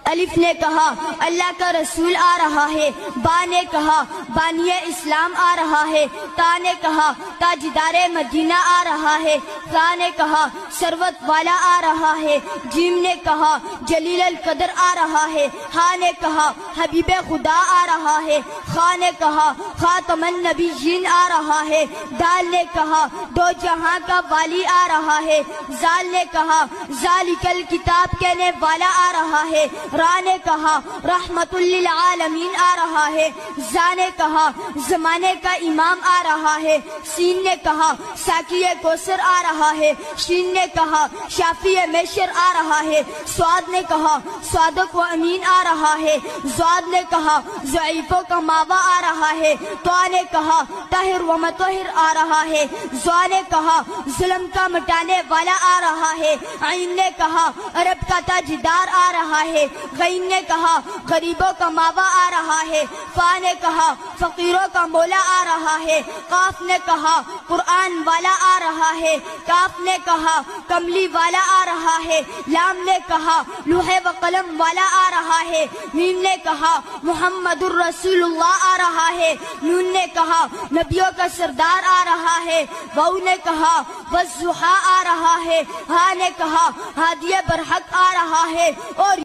الف نے کہا اللہ کا رسول آ رہا ہے، با نے کہا بانی اسلام آ رہا ہے، تا نے کہا تاجدار مدینہ آ رہا ہے، ثا نے کہا ثروت والا آ رہا ہے، جیم نے کہا جلیل القدر آ رہا ہے، ہا نے کہا حبیب خدا آ رہا ہے، خا نے کہا خاتم النبیین آ رہا ہے، دال نے کہا دو جہاں کا والی آ رہا ہے، زال نے کہا ذالک الکتاب کہنے والا آ رہا ہے، را نے کہا رحمت للعالمین آ رہا ہے، زا نے کہا زمانے کا امام آ رہا ہے، سین نے کہا ساقی کوثر آ رہا ہے، شین نے کہا شافی میشر آ رہا ہے، سواد نے کہا صادق و امین آ رہا ہے، زواد نے کہا ضعیفوں کا ماوا آ رہا ہے، طا نے کہا طاہر و مطہر آ رہا ہے، زوا نے کہا ظلم کا مٹانے والا آ رہا ہے، عین نے کہا عرب کا تاجدار آ رہا ہے، غین نے کہا غریبوں کا ماوا آ رہا ہے، فا نے کہا فقیروں کا مولا آ رہا ہے، قاف نے کہا قرآن والا آ رہا ہے، کاف نے کہا کملی والا آ رہا ہے، لام نے کہا لوح و قلم والا آ رہا ہے، میم نے کہا محمد الرسول اللہ آ رہا ہے، نون نے کہا نبیوں کا سردار آ رہا ہے، واو نے کہا والضحیٰ آ رہا ہے، ہا نے کہا ہادی برحق آ رہا ہے، اور